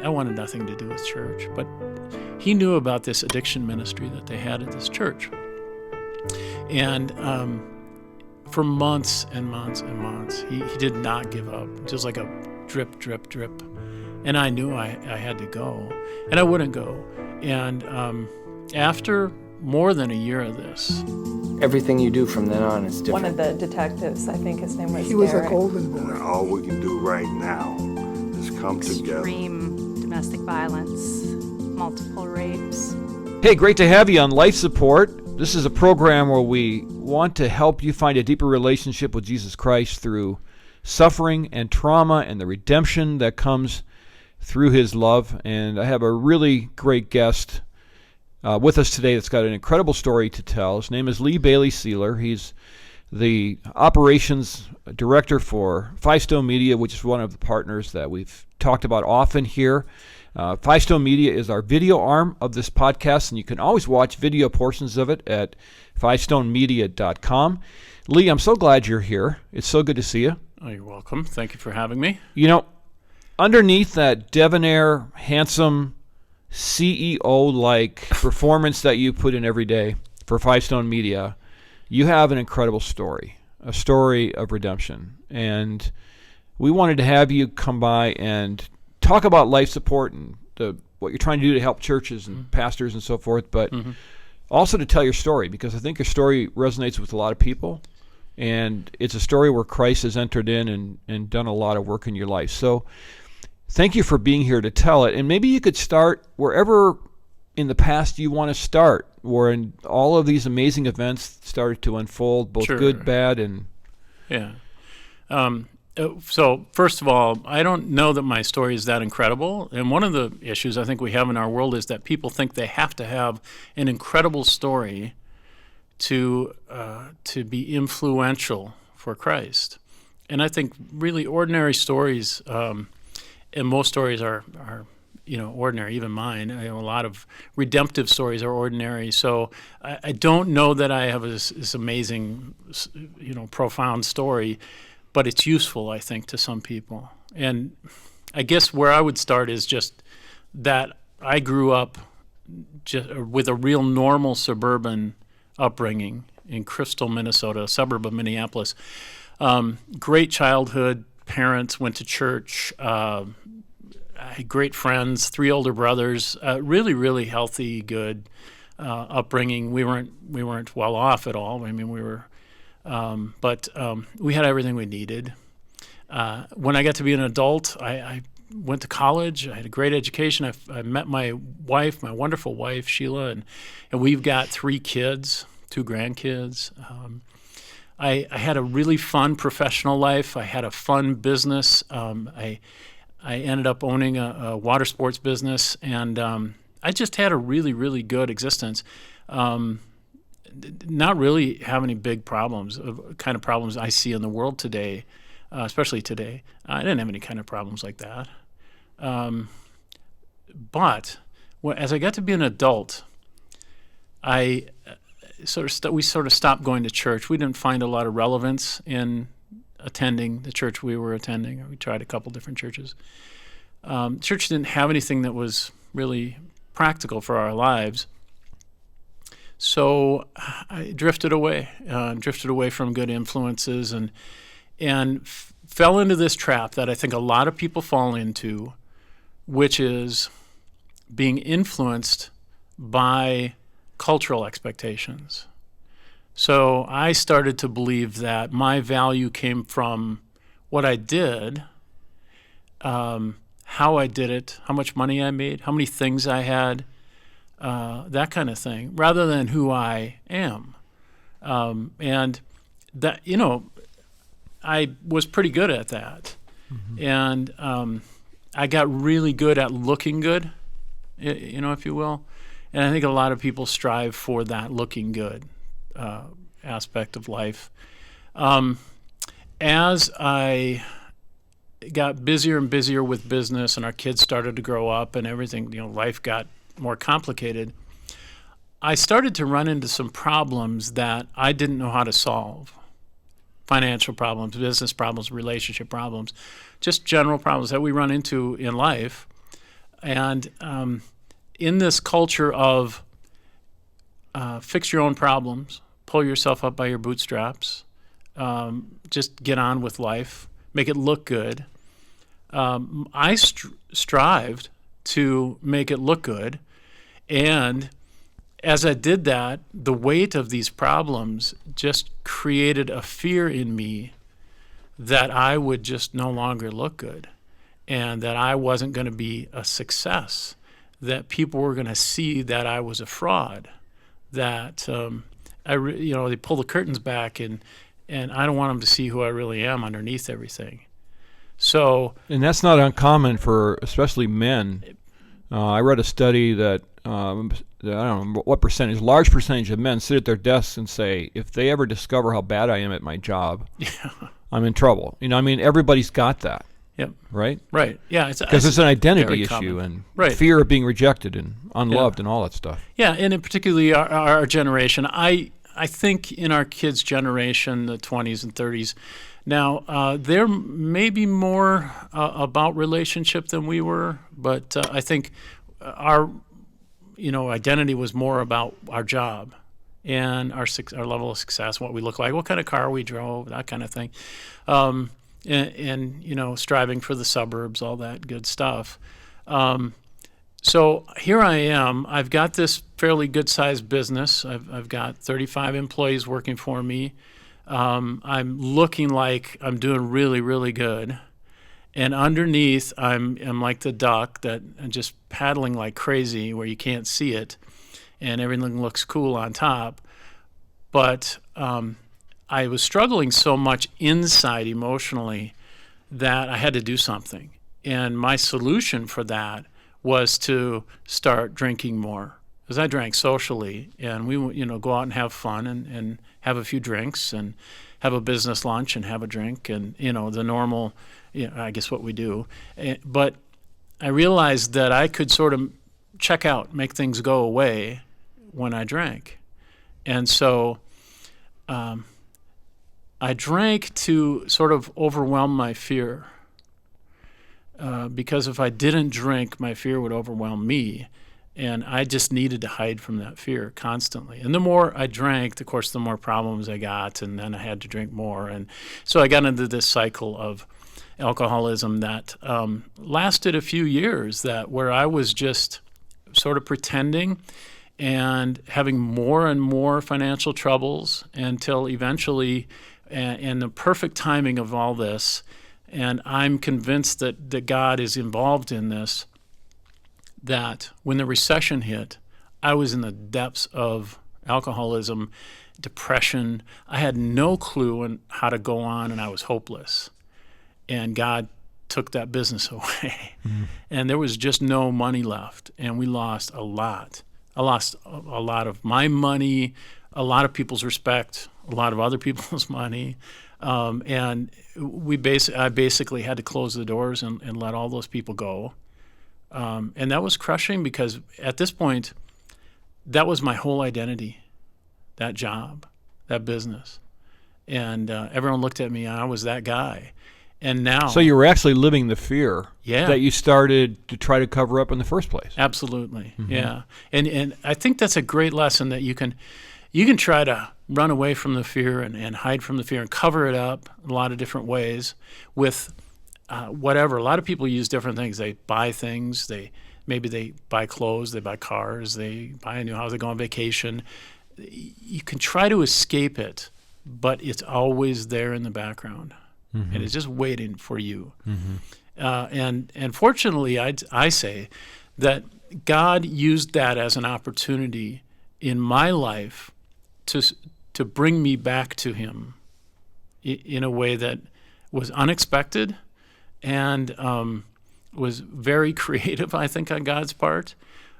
I wanted nothing to do with church, but he knew about this addiction ministry that they had at this church. And for months and months and months, he did not give up, just like a drip, drip, drip. And I knew I had to go, and I wouldn't go. And after more than a year of this, everything you do from then on is different. One of the detectives, I think his name was He was Derek. a golden boy. And all we can do right now is come together. Extreme domestic violence, multiple rapes. Hey, great to have you on Life Support. This is a program where we want to help you find a deeper relationship with Jesus Christ through suffering and trauma and the redemption that comes through his love. And I have a really great guest with us today that's got an incredible story to tell. His name is Bailey Seiler. He's the operations director for Five Stone Media, which is one of the partners that we've talked about often here. Five Stone Media is our video arm of this podcast, and you can always watch video portions of it at fivestonemedia.com. Lee, I'm so glad you're here. It's so good to see you. oh, you're welcome. Thank you for having me. You know, underneath that debonair, handsome, CEO-like performance that you put in every day for Five Stone Media, you have an incredible story, a story of redemption. And we wanted to have you come by and talk about life support and what you're trying to do to help churches and pastors and so forth, but also to tell your story, because I think your story resonates with a lot of people, and it's a story where Christ has entered in and done a lot of work in your life. So thank you for being here to tell it, and maybe you could start wherever in the past you want to start, where in all of these amazing events started to unfold, both Sure. good, bad, and... Yeah. So first of all, I don't know that my story is that incredible. And one of the issues I think we have in our world is that people think they have to have an incredible story to be influential for Christ. And I think really ordinary stories, and most stories are ordinary, even mine. A lot of redemptive stories are ordinary. So I don't know that I have this amazing, profound story, but it's useful, I think, to some people. And I guess where I would start is just that I grew up with a real normal suburban upbringing in Crystal, Minnesota, a suburb of Minneapolis. Great childhood, parents, went to church, I had great friends, 3 older brothers, really, really healthy, good upbringing. We weren't well off at all. I mean, we were... But we had everything we needed. When I got to be an adult, I went to college. I had a great education. I met my wife, my wonderful wife, Sheila, and we've got 3 kids, 2 grandkids. I had a really fun professional life. I had a fun business. I ended up owning a water sports business, and I just had a really, really good existence. Not really have any big problems, kind of problems I see in the world today, especially today. I didn't have any kind of problems like that. But as I got to be an adult, we sort of stopped going to church. We didn't find a lot of relevance in attending the church we were attending. We tried a couple different churches. Church didn't have anything that was really practical for our lives. So I drifted away from good influences and fell into this trap that I think a lot of people fall into, which is being influenced by cultural expectations. So I started to believe that my value came from what I did, how I did it, how much money I made, how many things I had, that kind of thing, rather than who I am. And that, I was pretty good at that. Mm-hmm. And I got really good at looking good, if you will. And I think a lot of people strive for that looking good aspect of life. As I got busier and busier with business and our kids started to grow up and everything, life got more complicated, I started to run into some problems that I didn't know how to solve. Financial problems, business problems, relationship problems, just general problems that we run into in life. And in this culture of fix your own problems, pull yourself up by your bootstraps, just get on with life, make it look good, I strived to make it look good. And as I did that, the weight of these problems just created a fear in me that I would just no longer look good and that I wasn't going to be a success, that people were going to see that I was a fraud, that they pull the curtains back and I don't want them to see who I really am underneath everything. So, and that's not uncommon for especially men. I read a study that I don't know what percentage, large percentage of men sit at their desks and say, if they ever discover how bad I am at my job, I'm in trouble. Everybody's got that. Yep. Right? Right. Yeah. Because it's an identity issue common. And fear of being rejected and unloved and all that stuff. Yeah, and in particularly our generation. I think in our kids' generation, the 20s and 30s, now they're maybe more about relationship than we were, but I think our identity was more about our job and our level of success, what we look like, what kind of car we drove, that kind of thing. And striving for the suburbs, all that good stuff. So here I am. I've got this fairly good-sized business. I've got 35 employees working for me. I'm looking like I'm doing really, really good. And underneath, I'm like the duck that I'm just paddling like crazy where you can't see it, and everything looks cool on top. But I was struggling so much inside emotionally that I had to do something. And my solution for that was to start drinking more. Because I drank socially, and we go out and have fun and have a few drinks and have a business lunch and have a drink and, the normal, I guess what we do. But I realized that I could sort of check out, make things go away when I drank. And so I drank to sort of overwhelm my fear. Because if I didn't drink, my fear would overwhelm me. And I just needed to hide from that fear constantly. And the more I drank, of course, the more problems I got, and then I had to drink more. And so I got into this cycle of alcoholism that lasted a few years, where I was just sort of pretending and having more and more financial troubles until eventually, and the perfect timing of all this, and I'm convinced that God is involved in this, that when the recession hit, I was in the depths of alcoholism, depression. I had no clue on how to go on, and I was hopeless. And God took that business away. Mm-hmm. And there was just no money left, and we lost a lot. I lost a lot of my money, a lot of people's respect, a lot of other people's money. And I basically had to close the doors and let all those people go. And that was crushing because at this point, that was my whole identity, that job, that business. And everyone looked at me, and I was that guy. And now... So you were actually living the fear yeah. that you started to try to cover up in the first place. Absolutely, mm-hmm. Yeah. And I think that's a great lesson, that you can try to run away from the fear and hide from the fear and cover it up in a lot of different ways with... whatever. A lot of people use different things. They buy things. Maybe they buy clothes. They buy cars. They buy a new house. They go on vacation. You can try to escape it, but it's always there in the background, mm-hmm. and it's just waiting for you. Mm-hmm. And fortunately, I say that God used that as an opportunity in my life to bring me back to Him in a way that was unexpected. And was very creative, I think, on God's part.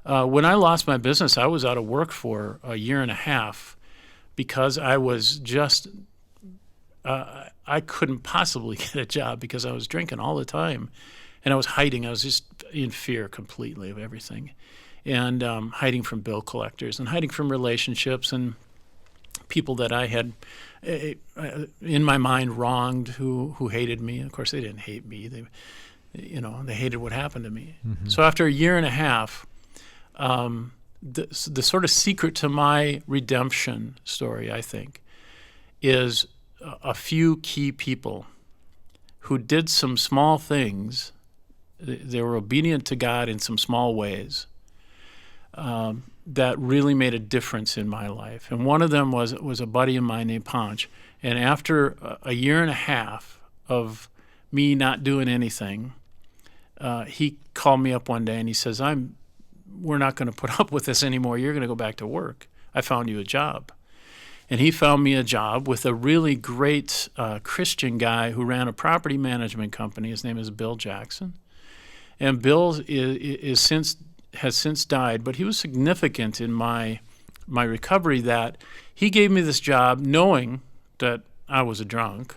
When I lost my business, I was out of work for a year and a half because I was just, I couldn't possibly get a job because I was drinking all the time. And I was hiding. I was just in fear completely of everything. And hiding from bill collectors and hiding from relationships and people that I had in my mind wronged who hated me. Of course, they didn't hate me. they hated what happened to me. So after a year and a half, the sort of secret to my redemption story, I think, is a few key people who did some small things. They were obedient to God in some small ways that really made a difference in my life. And one of them was a buddy of mine named Ponch. And after a year and a half of me not doing anything, he called me up one day and he says, we're not going to put up with this anymore. You're going to go back to work. I found you a job. And he found me a job with a really great Christian guy who ran a property management company. His name is Bill Jackson. And Bill has since died, but he was significant in my recovery, that he gave me this job knowing that I was a drunk,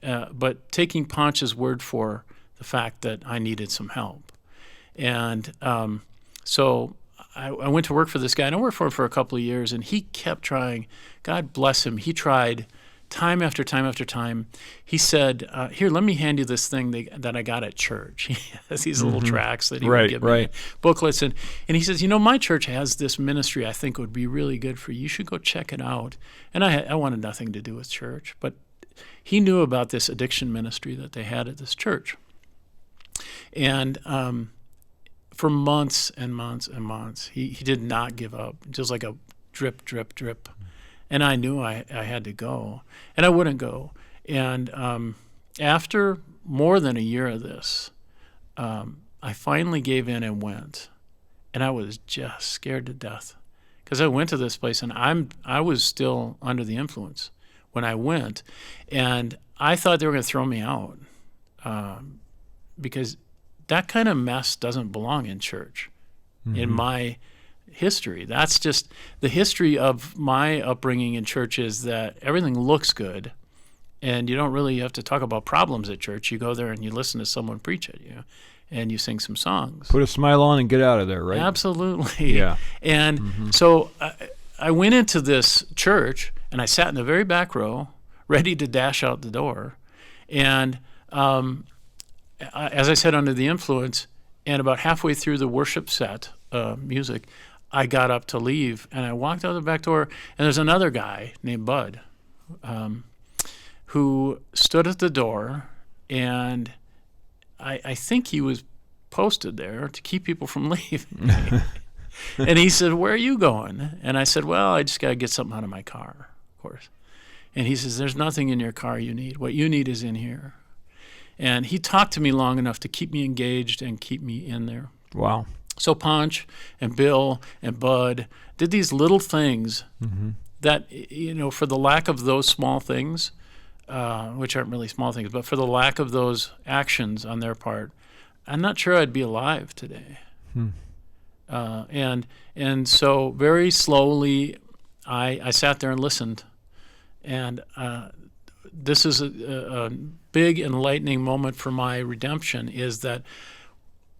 but taking Ponch's word for the fact that I needed some help. And so I went to work for this guy, and I worked for him for a couple of years, and he kept trying. God bless him. He tried time after time after time. He said, here, let me hand you this thing that I got at church. He has these little tracts that he would give me, booklets. And he says, my church has this ministry I think would be really good for you. You should go check it out. And I wanted nothing to do with church, but he knew about this addiction ministry that they had at this church. And for months and months and months, he did not give up, just like a drip, drip, drip. And I knew I had to go, and I wouldn't go. And after more than a year of this, I finally gave in and went. And I was just scared to death, because I went to this place, and I was still under the influence when I went. And I thought they were going to throw me out, because that kind of mess doesn't belong in church. In my history, that's just the history of my upbringing in church, is that everything looks good, and you don't really have to talk about problems at church. You go there and you listen to someone preach at you, and you sing some songs. Put a smile on and get out of there, right? Absolutely. Yeah. And so I went into this church, and I sat in the very back row, ready to dash out the door. And as I said, under the influence, and about halfway through the worship set, music, I got up to leave, and I walked out the back door, and there's another guy named Bud who stood at the door, and I think he was posted there to keep people from leaving. And he said, "Where are you going?" And I said, "Well, I just got to get something out of my car, of course." And he says, "There's nothing in your car you need. What you need is in here." And he talked to me long enough to keep me engaged and keep me in there. Wow. So Ponch and Bill and Bud did these little things that, for the lack of those small things, which aren't really small things, but for the lack of those actions on their part, I'm not sure I'd be alive today. And so very slowly I sat there and listened. And this is a big enlightening moment for my redemption, is that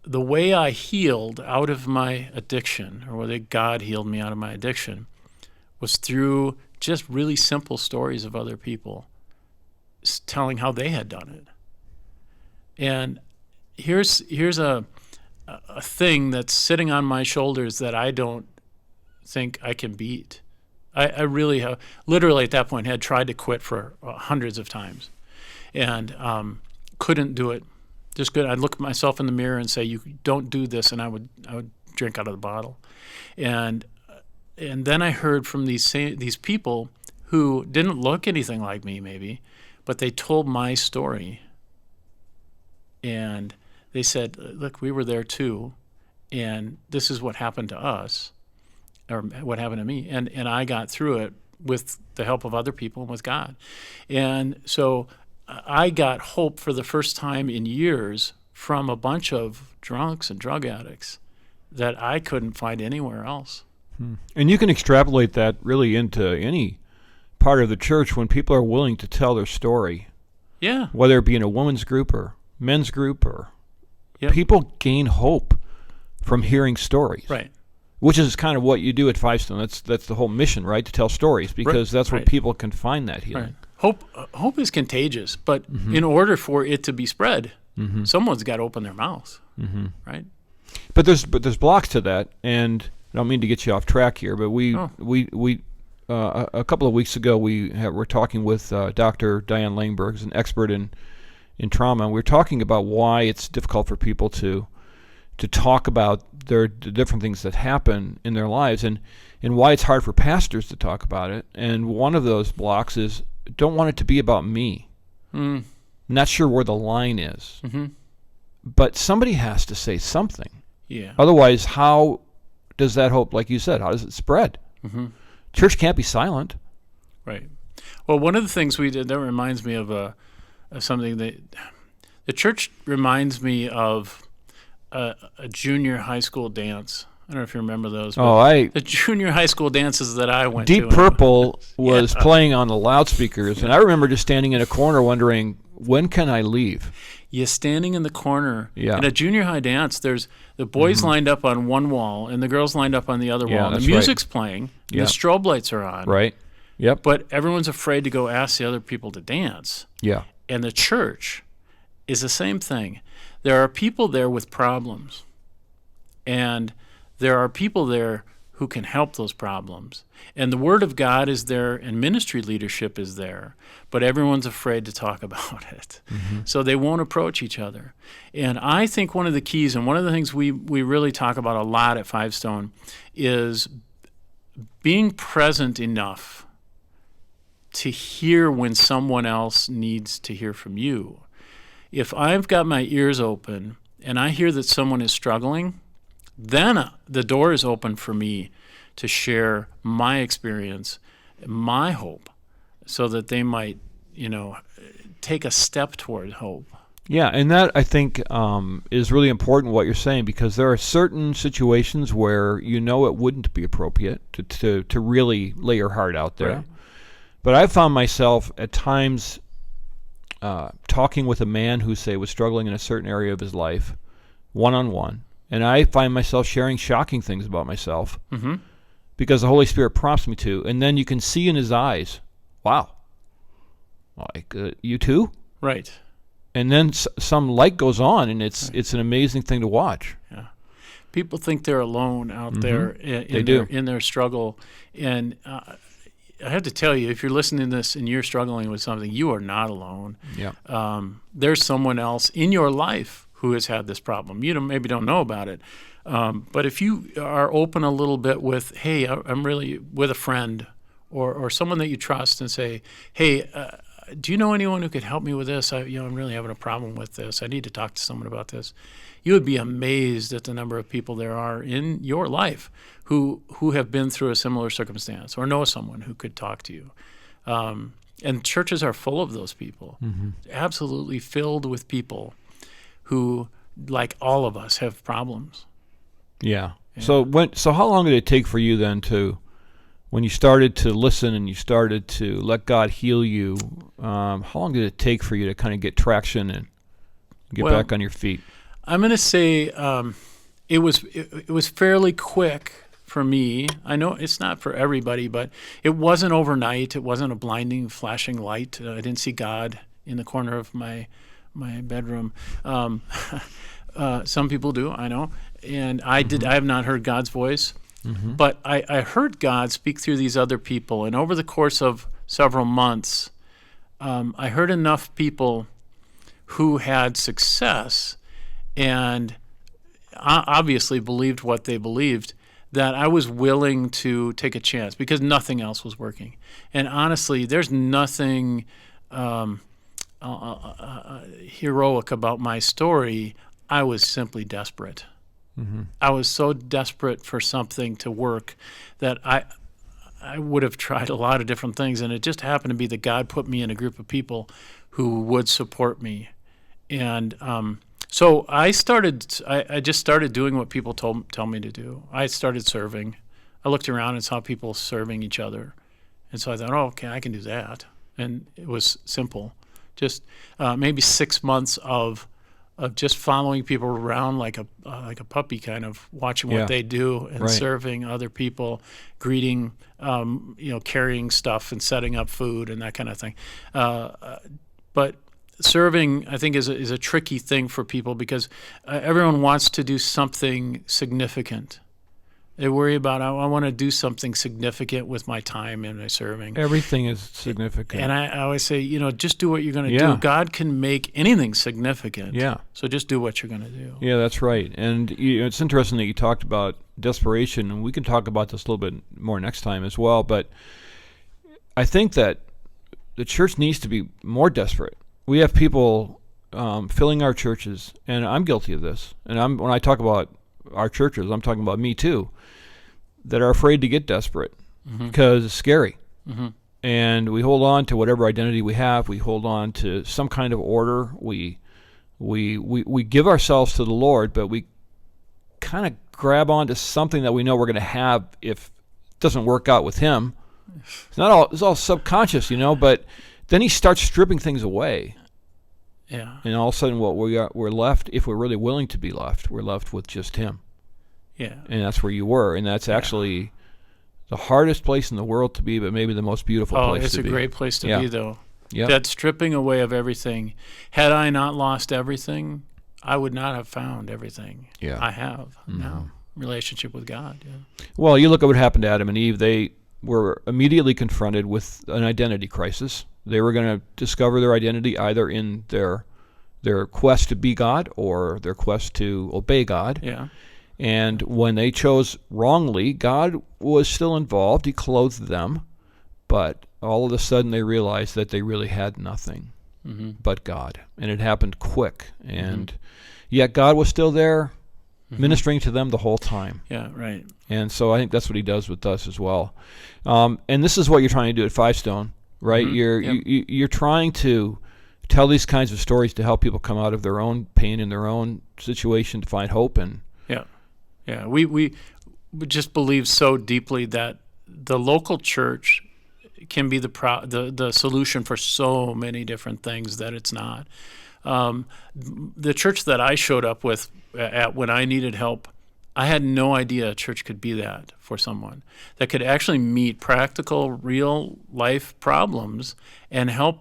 the way I healed out of my addiction, or whether God healed me out of my addiction, was through just really simple stories of other people telling how they had done it. And here's a thing that's sitting on my shoulders that I don't think I can beat. I really have, literally at that point, had tried to quit for hundreds of times, and couldn't do it. Just good. I'd look at myself in the mirror and say, "You don't do this," and I would drink out of the bottle. And then I heard from these people who didn't look anything like me, maybe, but they told my story. And they said, "Look, we were there too, and this is what happened to us, or what happened to me, and I got through it with the help of other people and with God." And so I got hope for the first time in years from a bunch of drunks and drug addicts that I couldn't find anywhere else. And you can extrapolate that really into any part of the church when people are willing to tell their story. Yeah. Whether it be in a women's group or men's group, or people gain hope from hearing stories. Right. which is kind of what you do at Five Stone. That's the whole mission, right? To tell stories, because that's where people can find that healing. Right. Hope is contagious, but in order for it to be spread, Someone's got to open their mouth, right? But there's blocks to that, and I don't mean to get you off track here, but we a couple of weeks ago we're talking with Dr. Diane Langberg, who's an expert in trauma, and we were talking about why it's difficult for people to talk about the different things that happen in their lives, and why it's hard for pastors to talk about it. And one of those blocks is, don't want it to be about me. Not sure where the line is. But somebody has to say something. Yeah. Otherwise, how does that hope, like you said, how does it spread? Church can't be silent. Right. Well, one of the things we did, that reminds me of something that the church reminds me of a junior high school dance. I don't know if you remember those. The junior high school dances that I went to. Deep Purple was playing on the loudspeakers, and I remember just standing in a corner wondering, when can I leave? You're standing in the corner. In a junior high dance, there's the boys lined up on one wall and the girls lined up on the other wall. And the music's playing, and the strobe lights are on. Right. Yep. But everyone's afraid to go ask the other people to dance. Yeah. And the church is the same thing. There are people there with problems, and there are people there who can help those problems. And the Word of God is there, and ministry leadership is there, but everyone's afraid to talk about it. So they won't approach each other. And I think one of the keys, and one of the things we really talk about a lot at Five Stone, is being present enough to hear when someone else needs to hear from you. If I've got my ears open and I hear that someone is struggling, then the door is open for me to share my experience, my hope, so that they might, take a step toward hope. Yeah, and that, I think, is really important what you're saying, because there are certain situations where it wouldn't be appropriate to really lay your heart out there. Right. But I found myself at times talking with a man who, say, was struggling in a certain area of his life, one-on-one, and I find myself sharing shocking things about myself because the Holy Spirit prompts me to, and then you can see in his eyes, wow, like, you too? Right. And then some light goes on, and it's an amazing thing to watch. Yeah. People think they're alone out there in their struggle, and I have to tell you, if you're listening to this and you're struggling with something, you are not alone. Yeah. There's someone else in your life who has had this problem. You maybe don't know about it. But if you are open a little bit with, hey, I'm really with a friend or someone that you trust, and say, hey, do you know anyone who could help me with this? I'm really having a problem with this. I need to talk to someone about this. You would be amazed at the number of people there are in your life who have been through a similar circumstance or know someone who could talk to you. And churches are full of those people, absolutely filled with people who, like all of us, have problems. Yeah. So how long did it take for you then when you started to listen and you started to let God heal you, how long did it take for you to kind of get traction and get back on your feet? I'm going to say it was fairly quick for me. I know it's not for everybody, but it wasn't overnight. It wasn't a blinding, flashing light. I didn't see God in the corner of my bedroom. Some people do, I know. And I have not heard God's voice. But I heard God speak through these other people. And over the course of several months, I heard enough people who had success and obviously believed what they believed, that I was willing to take a chance because nothing else was working. And honestly, there's nothing heroic about my story. I was simply desperate. I was so desperate for something to work that I would have tried a lot of different things, and it just happened to be that God put me in a group of people who would support me. And so I just started doing what people tell me to do. I started serving. I looked around and saw people serving each other, and so I thought, oh, okay, I can do that. And it was simple. Just maybe 6 months of just following people around like a puppy, kind of watching what they do and serving other people, greeting, carrying stuff and setting up food and that kind of thing. But serving, I think, is a tricky thing for people because everyone wants to do something significant. They worry about, I want to do something significant with my time and my serving. Everything is significant. And I always say, just do what you're going to Yeah. do. God can make anything significant. Yeah. So just do what you're going to do. Yeah, that's right. And it's interesting that you talked about desperation, and we can talk about this a little bit more next time as well. But I think that the church needs to be more desperate. We have people filling our churches, and I'm guilty of this. And when I talk about our churches, I'm talking about me too, that are afraid to get desperate because it's scary. Mm-hmm. And we hold on to whatever identity we have. We hold on to some kind of order. We give ourselves to the Lord, but we kind of grab onto something that we know we're going to have if it doesn't work out with Him. It's all subconscious, but then He starts stripping things away. Yeah. And all of a sudden we're left, if we're really willing to be left, we're left with just Him. Yeah. And that's where you were. And that's actually the hardest place in the world to be, but maybe the most beautiful place to be. Oh, it's a great place to be, though. Yeah. That stripping away of everything. Had I not lost everything, I would not have found everything I have now. Relationship with God. Yeah. Well, you look at what happened to Adam and Eve. They were immediately confronted with an identity crisis. They were going to discover their identity either in their quest to be God or their quest to obey God. Yeah. And when they chose wrongly, God was still involved. He clothed them. But all of a sudden they realized that they really had nothing but God. And it happened quick. And yet God was still there ministering to them the whole time. Yeah, right. And so I think that's what He does with us as well. And this is what you're trying to do at Five Stone, right? You're trying to tell these kinds of stories to help people come out of their own pain and their own situation to find hope. And yeah, we just believe so deeply that the local church can be the solution for so many different things that it's not. The church that I showed up with at when I needed help, I had no idea a church could be that for someone that could actually meet practical, real life problems and help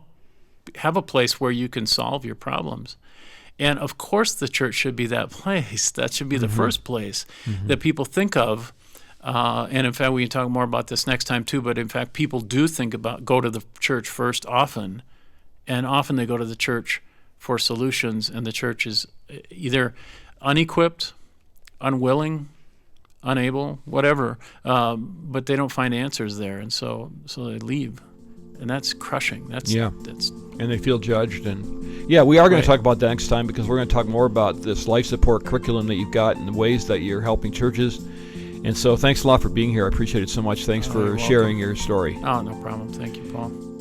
have a place where you can solve your problems. And of course the church should be that place. That should be the first place that people think of. And in fact, we can talk more about this next time too, but in fact, people do go to the church first often, and often they go to the church for solutions, and the church is either unequipped, unwilling, unable, whatever, but they don't find answers there, and so they leave. And that's crushing. That's and they feel judged. And we are going to talk about that next time, because we're going to talk more about this life support curriculum that you've got and the ways that you're helping churches. And so thanks a lot for being here. I appreciate it so much. Thanks for sharing your story. Oh, no problem. Thank you, Paul.